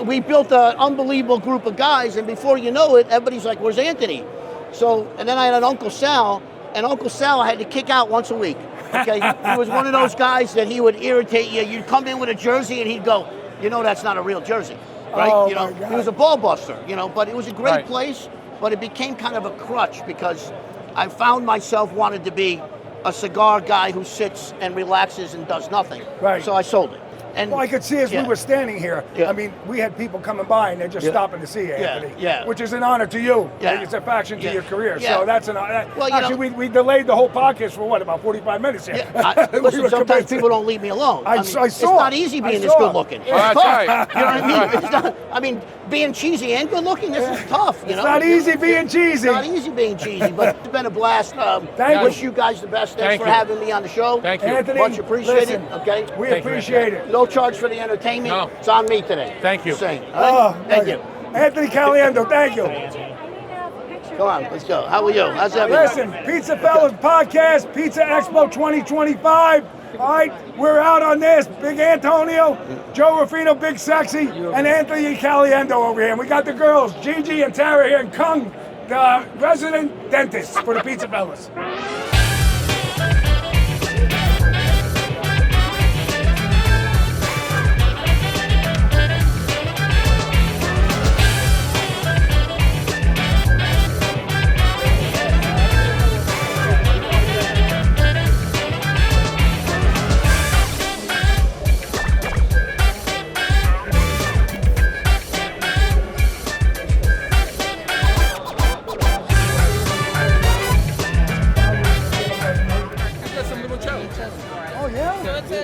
we built an unbelievable group of guys, and before you know it, everybody's like, "Where's Anthony?" So, and then I had an Uncle Sal, and Uncle Sal I had to kick out once a week. Okay, he was one of those guys that he would irritate you. You'd come in with a jersey, and he'd go, "You know, that's not a real jersey." Right? Oh, you know, my God. he was a ball buster, but it was a great Right. place, but it became kind of a crutch because I found myself wanted to be a cigar guy who sits and relaxes and does nothing. Right. So I sold it. And Well, I could see as we yeah. were standing here, Yeah. I mean, we had people coming by and they're just Yeah. stopping to see you, Yeah, Anthony. yeah. Which is an honor to you. Yeah. It's a faction to Yeah. your career. Yeah. So that's Well, you actually, we delayed the whole podcast for what, about 45 minutes here? We Listen, were sometimes commencing. people don't leave me alone. I mean, saw. It's not easy being I this saw. good looking. It's that's tough. right. You know what I mean? That's It's not, I mean, being cheesy and good looking, this is tough. You It's know? not easy being cheesy. It's not easy being cheesy, but it's been a blast. Thank Wish you. you guys the best. Thanks Thank for you. having me on the show. Thank you. Anthony, Much appreciated. listen, Okay. we Thank you, appreciate it. No charge for the entertainment. No. It's on me today. Thank you. Just saying. All right? Thank you. Anthony Caliendo, thank you. Come on, let's go. How are you? How's everything? Listen, Pizza Fellas Podcast, Pizza Expo 2025. All right, we're out on this. Big Antonio, Joe Rufino, Big Sexy, and Anthony Caliendo over here. And we got the girls, Gigi and Tara here, and Kung, the resident dentist for the Pizza Fellas.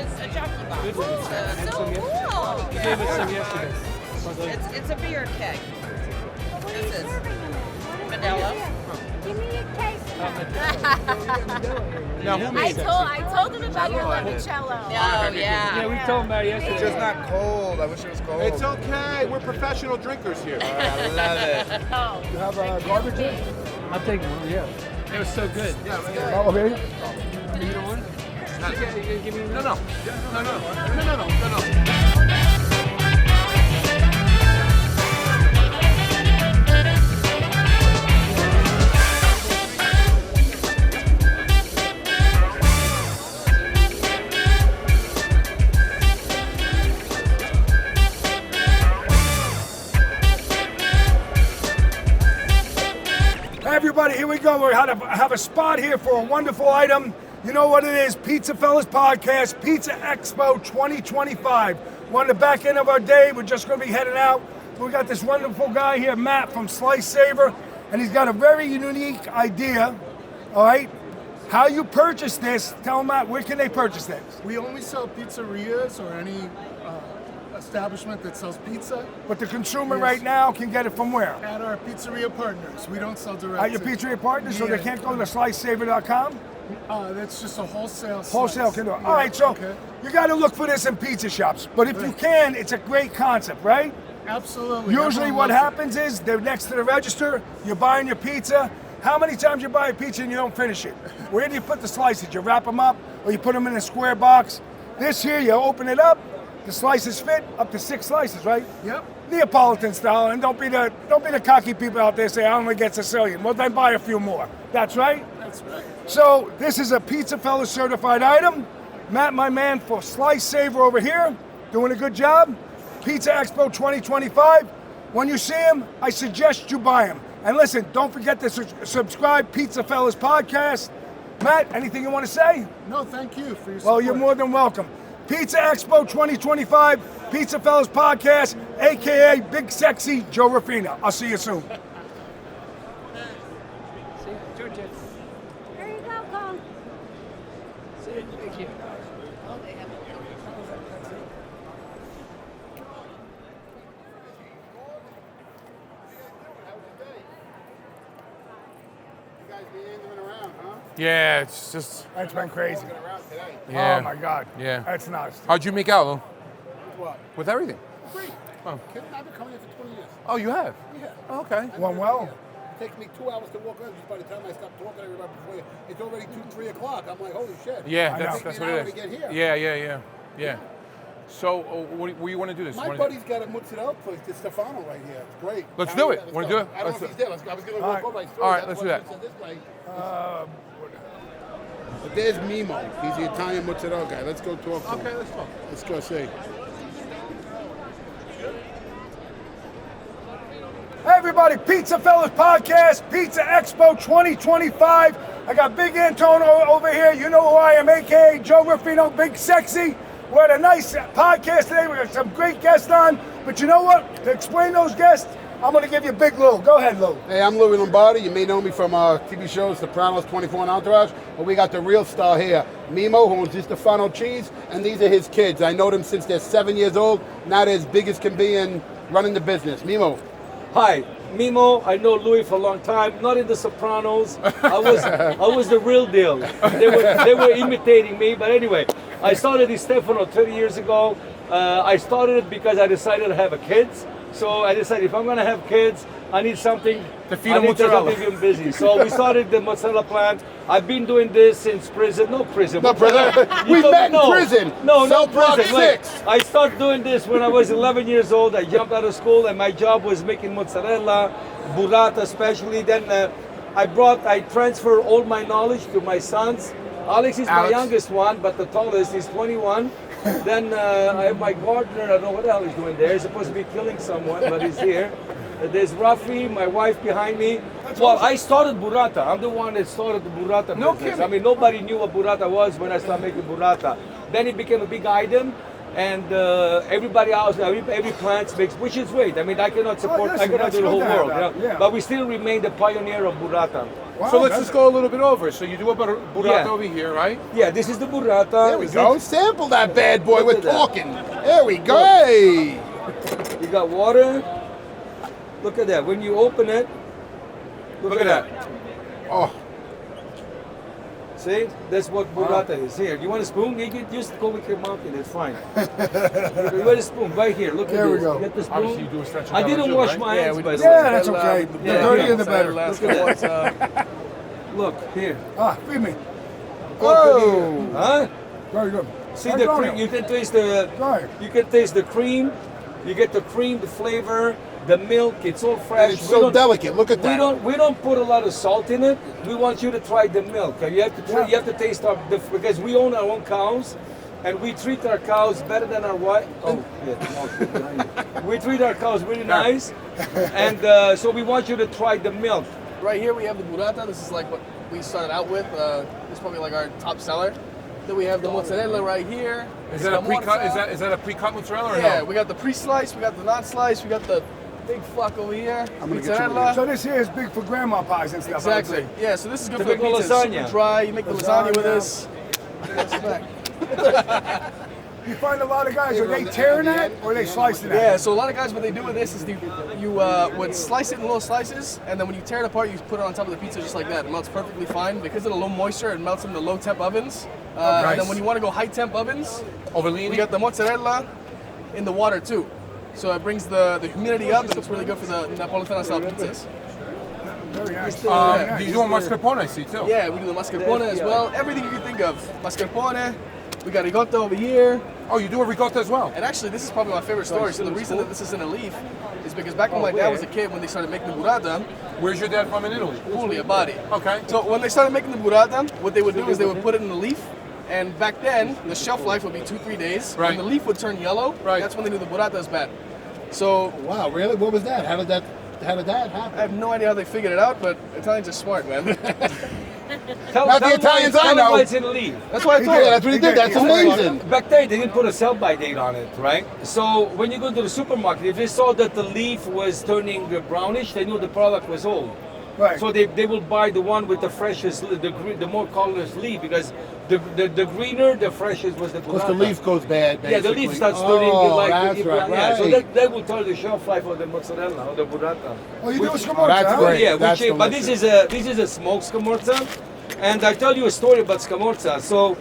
was a jockey box. Good one. So cool. He gave us some yesterday. It's a beer keg. This is Modelo. Give me a case. Now, who made that? I told him about your limoncello. Oh, yeah. Yeah, we told him about it yesterday. It's just not cold. I wish it was cold. It's okay. We're professional drinkers here. I love it. You have garbage in? I'll take one, yeah. It was so good. Oh, okay. You know one? Give me No. Hey everybody, here we go. We have a spot here for a wonderful item. You know what it is, PizzaFellas Podcast, Pizza Expo 2025. We're on the back end of our day. We're just going to be heading out. We got this wonderful guy here, Matt from Slice Saver, and he's got a very unique idea, all right? How you purchase this, tell them, Matt, where can they purchase this? We only sell pizzerias or any establishment that sells pizza. But the consumer right now can get it from where? At our pizzeria partners. We don't sell direct. At your pizzeria partners, so they can't go to slicesaver.com? That's just a wholesale. Wholesale can do it. All right, so you got to look for this in pizza shops. But if you can, it's a great concept, right? Absolutely. Usually what happens is they're next to the register, you're buying your pizza. How many times you buy a pizza and you don't finish it? Where do you put the slices? You wrap them up or you put them in a square box? This here, you open it up, the slices fit up to 6 slices, right? Yep. Neapolitan style, and don't be the cocky people out there say I only get Sicilian. Well, then buy a few more. That's right. That's right. So this is a PizzaFellas certified item. Matt, my man, for Slice Saver over here, doing a good job. Pizza Expo 2025. When you see him, I suggest you buy him. And listen, don't forget to subscribe, PizzaFellas Podcast. Matt, anything you want to say? No, thank you for your support. Well, you're more than welcome. Pizza Expo 2025, PizzaFellas Podcast, a.k.a. Big Sexy Joe Rafina. I'll see you soon. There you go, Cole. Thank you. Yeah, it's just. That's been crazy. Yeah. Oh my God. Yeah. That's nuts. How'd you make out, Lou? What? With everything? Free. Oh. Kevin, I've been coming here for 20 years. Oh, you have? Yeah. Oh, okay. Went well. It takes me 2 hours to walk around. Just by the time I stop talking to everybody before it's already 2, 3 o'clock. I'm like, holy shit. Yeah, It that's takes what me an it hour is. to get here. Yeah. So, what you want to do this? My buddy's got a mozzarella place, the Stefano right here. It's great. Let's do it. Want to do it? I don't know if he's there. I was going to walk over. All right, let's do that. But there's Mimo. He's the Italian mozzarella guy. Let's go talk to him. Okay, let's talk. Let's go see. Hey everybody, PizzaFellas Podcast, Pizza Expo 2025. I got Big Antonio over here. You know who I am, a.k.a. Joe Rufino, Big Sexy. We're at a nice podcast today. We got some great guests on. But you know what? To explain those guests, I'm going to give you Big Lou. Go ahead, Lou. Hey, I'm Louis Lombardi. You may know me from TV shows Sopranos, 24 and Entourage. But we got the real star here, Mimo, who owns the Stefano Cheese. And these are his kids. I know them since they're 7 years old. Now they're as big as can be in running the business. Mimo. Hi, Mimo. I know Louis for a long time. Not in the Sopranos. I was the real deal. They were imitating me. But anyway, I started the Stefano 30 years ago. I started it because I decided to have a kids. So I decided if I'm going to have kids, I need something to feed them mozzarella. To keep them busy. So we started the mozzarella plant. I've been doing this since prison. No prison. No, brother. We met in prison. No Cell block prison. Wait. 6. I started doing this when I was 11 years old. I jumped out of school and my job was making mozzarella, burrata especially. Then I transferred all my knowledge to my sons. Alex is my youngest one, but the tallest is 21. Then I have my gardener. I don't know what the hell he's doing there. He's supposed to be killing someone, but he's here. There's Rafi, my wife behind me. Well, I started burrata. I'm the one that started the burrata business. kidding. I mean, nobody knew what burrata was when I started making burrata. Then it became a big item. and everybody else, every plant makes, which is great. I mean, I cannot support, listen, I cannot that's do the good whole to have world, that, you know? yeah. But we still remain the pioneer of burrata. So let's just go a little bit over. So you do a burrata Yeah. over here, right? Yeah, this is the burrata. There we go. Sample that bad boy. Look We're at that. talking. There we go. Hey. You got water. Look at that. When you open it, look at that. Oh. See, that's what burrata is. Here, you want a spoon? You can just go with your mouth and it's fine. You want a spoon right here. Look There at we this. go. Get the spoon. Obviously, you do a stretch of I didn't too, wash right? my Yeah, hands, we by do the way. Yeah, that's okay. The dirtier the better. Look at that. Look here. Ah, feed me. Oh. Huh? Very good. See Right the on cream. here. You can taste the. Right. You can taste the cream. You get the cream, the flavor, the milk. It's all fresh. It's so delicate. Look at that. We don't put a lot of salt in it. We want you to try the milk. You have to try, you have to taste because we own our own cows, and we treat our cows better than our wife. Oh, yeah. We treat our cows really nice, and so we want you to try the milk. Right here we have the burrata. This is like what we started out with. This is probably like our top seller. Then we have the mozzarella right here. Is that a pre-cut? Is that a pre-cut mozzarella or Yeah, no? we got the pre-sliced, we got the non-sliced, we got the big fuck over here. I'm gonna get you mozzarella. one of these. So this here is big for grandma pies and stuff. I would Exactly. say. Yeah, so this is good for the Typical pizza. It's lasagna. super dry. You make the lasagna with Lasagna. this. You find a lot of guys, are they tearing that or are they slicing that? Yeah, so a lot of guys, what they do with this is you would slice it in little slices, and then when you tear it apart, you put it on top of the pizza just like that. It melts perfectly fine. Because of the low moisture, it melts in the low temp ovens. And then when you want to go high temp ovens, we got the mozzarella in the water too. So it brings the humidity up, and it's really good for the Napolitana style pizzas. Very nice. Do you do a mascarpone, I see, too? Yeah, we do the mascarpone as well. Everything you can think of. Mascarpone. We got ricotta over here. Oh, you do a ricotta as well? And actually, this is probably my favorite story. So the reason that this is in a leaf is because back when my dad was a kid, when they started making the burrata. Where's your dad from in Italy? Puglia, Bari. Okay. So when they started making the burrata, what they would do is they would put it in a leaf. And back then, the shelf life would be 2-3 days. Right. When the leaf would turn yellow, that's when they knew the burrata is bad. So Wow, really? What was that? How did that happen? I have no idea how they figured it out, but Italians are smart, man. Not the Italians I know. Why it's in a leaf. That's what I told Yeah, you. that's what he did. That's amazing. Back then, they didn't put a sell-by date on it, right? So when you go to the supermarket, if they saw that the leaf was turning brownish, they knew the product was old. Right. So they will buy the one with the freshest, the more colorless leaf, because the greener, the freshest was the Because burrata. the leaf goes bad, basically. Yeah, the leaf starts turning that's yeah, right. so that will tell the shelf life of the mozzarella or the burrata. Oh, you do a Which- scamorza, that's huh? great. Yeah, That's but this is a smoked scamorza, and I tell you a story about scamorza. So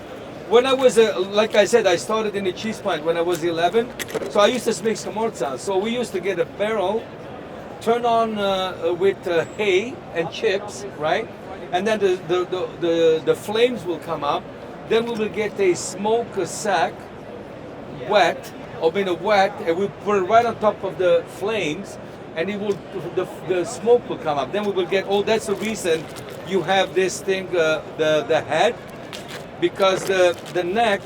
when I was like I said, I started in the cheese plant when I was 11. So I used to make scamorza. So we used to get a barrel, turn on with hay and chips, right? And then the flames will come up. Then we will get a smoke sack, wet, and we put it right on top of the flames, and it will the smoke will come up. Then we will get. Oh, that's the reason you have this thing, the head, because the neck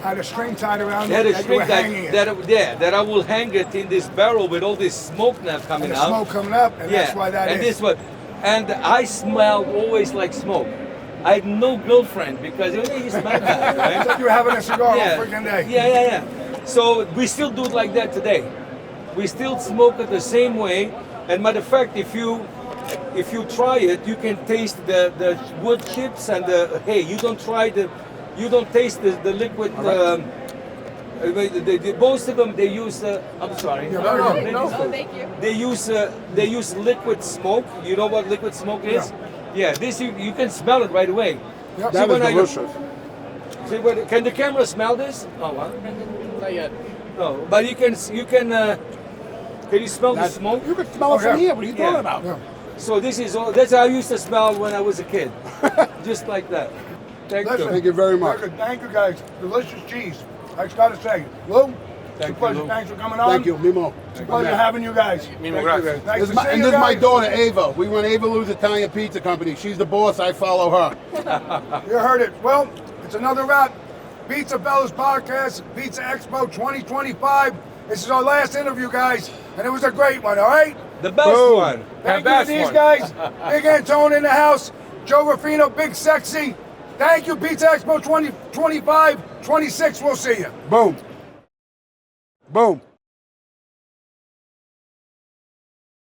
Had a string tied around had it a that you were string hanging it. that I will hang it in this barrel with all this smoke now coming And the out. smoke coming up, and that's why that and is. this one, and I smelled always like smoke. I had no girlfriend because you smell bad, right? It's like you were having a cigar all freaking day. Yeah. So we still do it like that today. We still smoke it the same way. And matter of fact, if you try it, you can taste the wood chips and the hay. You don't taste the liquid. Most of them they use. I'm sorry. No, thank you. They use liquid smoke. You know what liquid smoke is? Yeah. This you can smell it right away. Yep. That is delicious. Can the camera smell this? Oh, what? Not yet. No, but you can Can you smell the smoke? You can smell it from here. What are you talking about? Yeah. So that's how I used to smell when I was a kid, just like that. Thank Listen, you. Thank you very much. Thank you guys. Delicious cheese. I just got to say, Lou, it's a pleasure. Thanks for coming on. Thank you, Mimo. It's a pleasure having you guys. Mimo, grazie. Nice This to is my, see and you this is my guys. daughter, Ava. We run Ava Lou's Italian Pizza Company. She's the boss. I follow her. You heard it. Well, it's another wrap. PizzaFellas podcast, Pizza Expo 2025. This is our last interview, guys, and it was a great one, all right? The best one. Thank you to these guys. Big Antone in the house. Joe Ruffino, Big Sexy. Thank you, Pizza Expo 2025, 26. We'll see you. Boom. Boom.